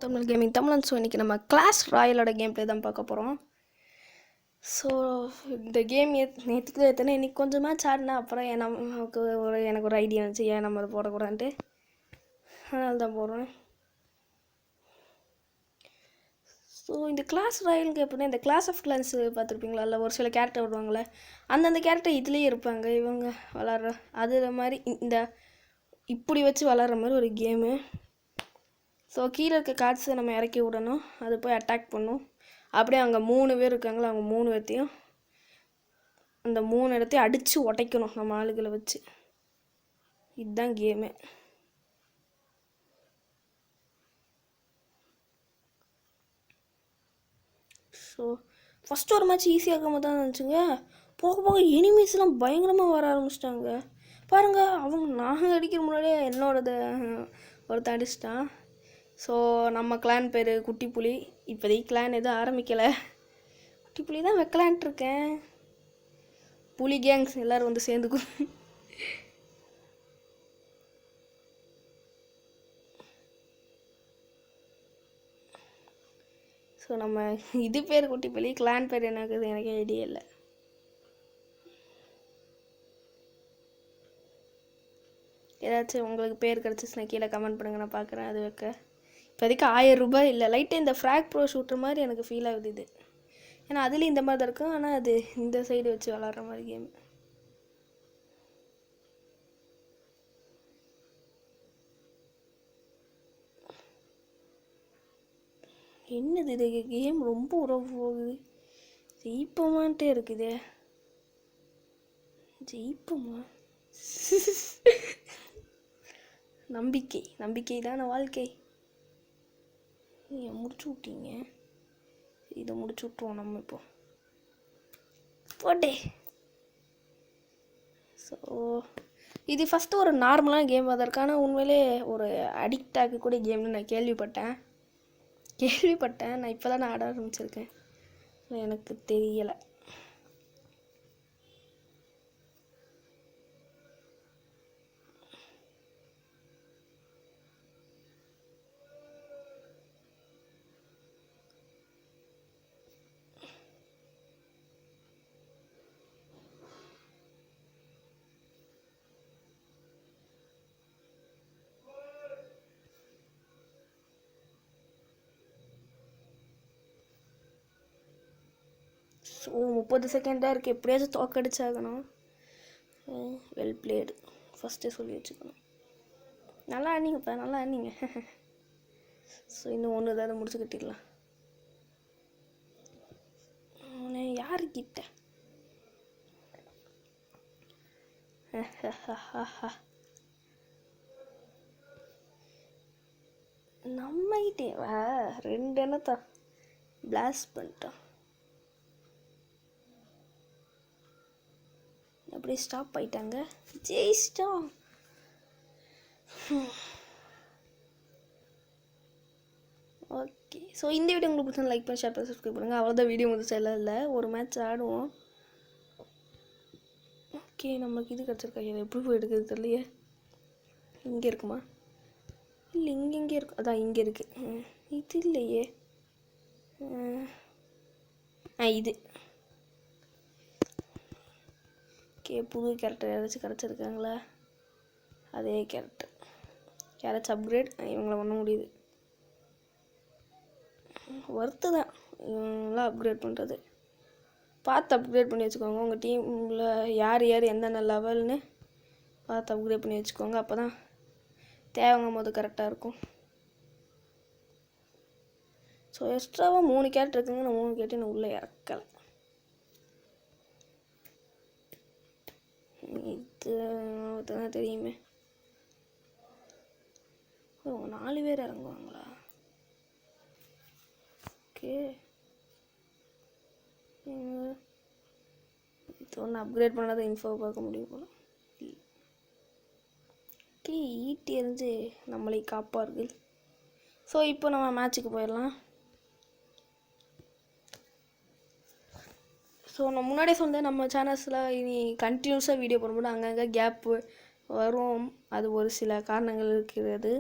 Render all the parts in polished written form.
Tamil gaming தமிழன். So இன்றைக்கி நம்ம கிளாஷ் ராயலோட கேம் ப்ளே தான் பார்க்க போகிறோம். ஸோ இந்த கேம் நேற்றுக்கு எத்தனை இன்றைக்கி கொஞ்சம் மேட்ச் ஆடினேன். அப்புறம் எனக்கு ஒரு ஐடியா இருந்துச்சு, ஏன் நம்ம அதை போடக்கூடாதுன்ட்டு, அதனால தான் போடுறேன். ஸோ இந்த கிளாஷ் ராயலுக்கு எப்படின்னா, இந்த கிளாஸ் ஆஃப் கிளான்ஸ் பார்த்துருப்பீங்களா, இல்லை ஒரு சில கேரக்டர் வருவாங்களே, அந்தந்த கேரக்டர் இதுலேயே இருப்பாங்க. இவங்க விளாட்ற அது மாதிரி இந்த இப்படி வச்சு விளாட்ற மாதிரி ஒரு கேமு. ஸோ கீழே இருக்க கார்ட்ஸை நம்ம இறக்கி விடணும், அது போய் அட்டாக் பண்ணும். அப்படியே அங்கே 3 பேர் இருக்காங்களோ, அவங்க 3 பேர்த்தையும் அந்த 3 இடத்தையும் அடித்து உடைக்கணும் நம்ம ஆளுகளை வச்சு. இதுதான் கேமு. ஸோ ஃபஸ்ட்டு ஒரு மேட்ச் ஈஸியாக தான் இருந்துச்சுங்க. போக போக எனிமீஸ்லாம் பயங்கரமாக வர ஆரம்பிச்சிட்டாங்க பாருங்கள். அவங்க நாங்கள் அடிக்கிற முன்னாடியே என்னோடது ஒருத்தன் அடிச்சிட்டான். ஸோ நம்ம கிளான் பேர் குட்டி புலி. இப்போதைக்கு கிளான் எதுவும் ஆரம்பிக்கலை, குட்டி புலி தான் வைக்கலான்ட்ருக்கேன். புலி கேங்ஸ் எல்லோரும் வந்து சேர்ந்துக்கும். ஸோ நம்ம இது பேர் குட்டி புலி, கிளான் பேர் எனக்கு ஐடியா இல்லை. ஏதாச்சும் உங்களுக்கு பேர் கிடச்சிச்சுன்னா கீழே கமெண்ட் பண்ணுங்க, நான் பார்க்குறேன். அது வைக்க இப்போதைக்கு 1000 ரூபாய் இல்லை. லைட்டாக இந்த ஃப்ராக் ப்ரோ ஷூட்டர் மாதிரி எனக்கு ஃபீல் ஆகுது இது. ஏன்னா அதுலேயும் இந்த மாதிரி தான் இருக்கும், ஆனால் அது இந்த சைடு வச்சு விளாட்ற மாதிரி கேம். என்னது இது, கேம் ரொம்ப உறவு போகுது. ஜெயிப்போமான்ட்டே இருக்குதே, ஜெயிப்போமா? நம்பிக்கை தானே வாழ்க்கை. முடிச்சு விட்டீங்க, இதை முடிச்சு விட்ருவோம் நம்ம இப்போ போட்டே. ஸோ இது ஃபஸ்ட்டு ஒரு நார்மலான கேம். அதற்கான உண்மையிலே ஒரு அடிக்ட் ஆகக்கூடிய கேம்னு நான் கேள்விப்பட்டேன். நான் இப்போ தான் ஆட ஆரம்பிச்சிருக்கேன், எனக்கு தெரியலை. ஸோ 30 செகண்டாக இருக்குது, எப்படியாச்சும் தோக்கடிச்சாகணும். வெல் பிளேடு ஃபஸ்ட்டே சொல்லி வச்சுக்கணும். நல்லா ஆனிங்கப்பா, நல்லா ஆனிங்க. ஸோ இன்னும் ஒன்று ஏதாவது முடிச்சு கட்டிடலாம். யாருக்கிட்ட நம்மகிட்டே வா, 2 எண்ணத்தான் பிளாஸ்ட் பண்ணிட்டான். அப்படியே ஸ்டாப் ஆயிட்டாங்க, ஜெயிச்சிட்டோம். ஓகே, ஸோ இந்த வீடியோ உங்களுக்கு பிடிச்சா லைக் பண்ணி ஷேர் பண்ணி சப்ஸ்கிரைப் பண்ணுங்கள். அவ்வளோதான், வீடியோ முடிச்சு எல்லாம் இல்லை, ஒரு மேட்ச் ஆடுவோம். ஓகே, நம்மளுக்கு இது கிடச்சிருக்கா, இது எப்படி போய் எடுக்கிறது தெரியலையே. இங்கே இருக்குமா? இல்லை, இங்கே இருக்கு. அதான் இங்கே இருக்குது. இது இல்லையே. இது ஓகே. புது கேரக்டர் யாராச்சும் கிடச்சிருக்காங்களா? அதே கேரக்டர் யாராச்சும் அப்கிரேட் இவங்கள பண்ண முடியுது. ஒர்த்து தான் இவங்களாம் அப்கிரேட் பண்ணுறது. பார்த்து அப்கிரேட் பண்ணி வச்சுக்கோங்க. உங்கள் டீமில் யார் எந்தெந்த லெவல்னு பார்த்து அப்கிரேட் பண்ணி வச்சுக்கோங்க. அப்போ தான் தேவைங்கும் போது கரெக்டாக இருக்கும். ஸோ எக்ஸ்ட்ராவாக 3 கேரக்டர் இருக்குங்க. நான் 3 கேரக்டர் நான் உள்ளே இறக்கலை. இது தான் தெரியுமே. ஓ, 4 பேர் இறங்குவாங்களா? ஓகே, இது ஒன்று அப்கிரேட் பண்ணாத இன்ஃபோ பார்க்க முடியும் போல. ஓகே, ஈட்டி எறிஞ்சு நம்மளை காப்பார்கள். ஸோ இப்போ நம்ம மேட்சுக்கு போயிடலாம். ஸோ நான் முன்னாடியே சொன்னேன், நம்ம சேனல்ஸில் இனி கண்டினியூஸாக வீடியோ போடும்போது அங்கங்கே கேப்பு வரும். அது ஒரு சில காரணங்கள் இருக்கிறது.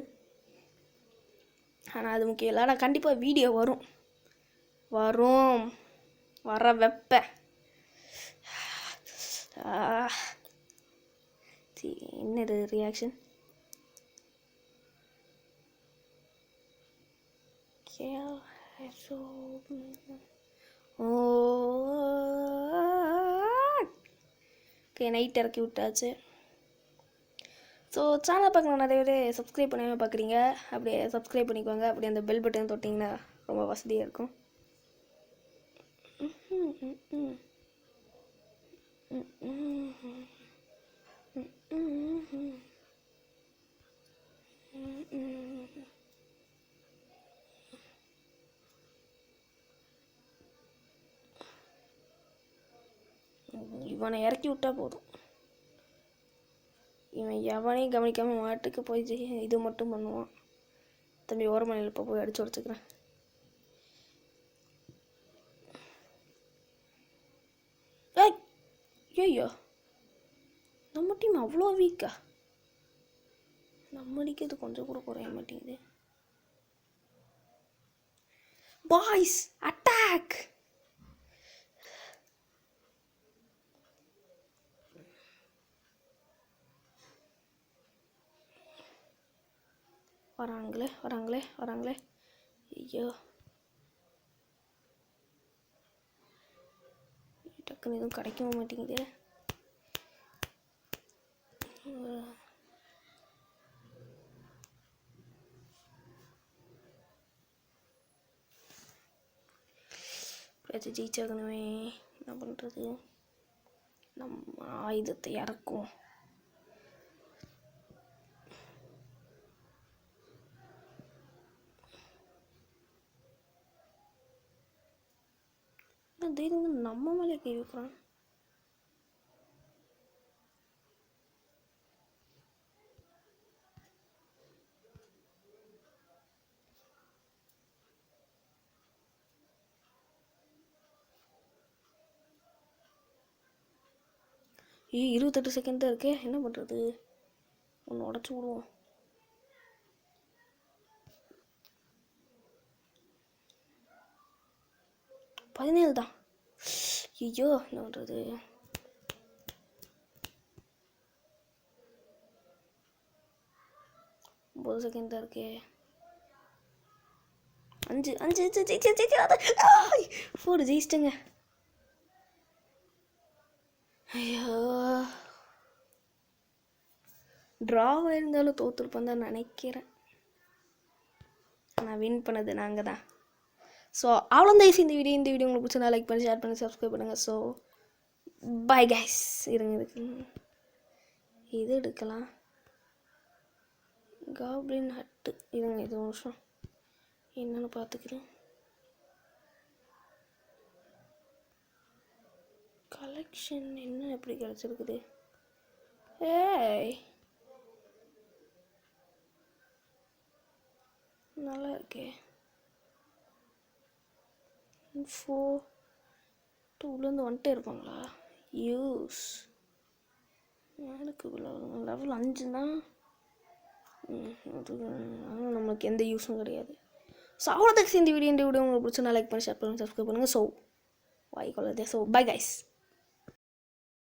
ஆனால் அது முக்கியம் இல்லை. ஆனால் கண்டிப்பாக வீடியோ வரும் வர வைப்பேன். என்னது ரியாக்ஷன்? ஓகே, நைட் இறக்கி விட்டாச்சு. ஸோ சேனல் பார்க்கலாம் நிறைய பேர் சப்ஸ்கிரைப் பண்ணாமல் பார்க்குறீங்க. அப்படியே சப்ஸ்கிரைப் பண்ணிக்கோங்க. அப்படியே அந்த பெல் பட்டன் தொட்டிங்கன்னா ரொம்ப வசதியாக இருக்கும். இவனை இறக்கி விட்டா போதும். இவன் எவனையும் கவனிக்காமல் மாட்டுக்கு போய் இது மட்டும் பண்ணுவான். தம்பி ஓரமனையில் இப்போ போய் அடிச்சு உடச்சுக்கிறேன். ஐயோ, நம்ம டீம் அவ்வளோ வீக்கா? நம்ம அடிக்கிறது கொஞ்சம் கூட குறைய மாட்டேங்குது. Boys attack! வராங்களே. ஐயோ, டக்குன்னு எதுவும் கிடைக்கவும் மாட்டேங்குது. ஜெயிச்சாகணுமே, என்ன பண்ணுறது? நம்ம ஆயுதத்தை இறக்கும். தைரியம் நம்ம மேலே கை வைக்கிறான். ஏ 28 செகண்ட் தான் இருக்கே, என்ன பண்ணுறது? ஒன்று உடச்சி விடுவோம். பதினேழு தான். ஐயோ, என்ன பண்ணுறது? 9 செகண்ட் தான் இருக்கே. 5 4 ஜெயிச்சிட்டேங்க. ஐயோ, ட்ராவாக இருந்தாலும் தோற்றுருப்பேன் தான் நினைக்கிறேன். நான் வின் பண்ணது நாங்கள் தான். ஸோ அவ்வளோ தயவுசு இந்த வீடியோ உங்களுக்கு பிடிச்சா லைக் பண்ணி, ஷேர் பண்ணி, சப்ஸ்கிரைப் பண்ணுங்கள். So bye guys. இருக்கு இது எடுக்கலாம். காப்ளின் ஹட்டு இருங்க, இது ஒரு நிமிஷம் என்னென்னு பார்த்துக்கிறேன். கலெக்ஷன் என்ன எப்படி கிடச்சிருக்குது? ஏய், நல்லா இருக்கே. இன்ஃபோ உள்ளேருந்து வந்துட்டே இருப்பாங்களா? யூஸ் எனக்கு லெவல் 5 தான். ஆனால் நம்மளுக்கு எந்த யூஸும் கிடையாது. ஸோ அவ்வளோதான் இந்த வீடியோ உங்களுக்கு பிடிச்சா லைக் பண்ணி, ஷேர் பண்ணி, சப்ஸ்கிரைப் பண்ணுங்கள். ஸோ வாய்க்கொள்ளதே. So bye guys.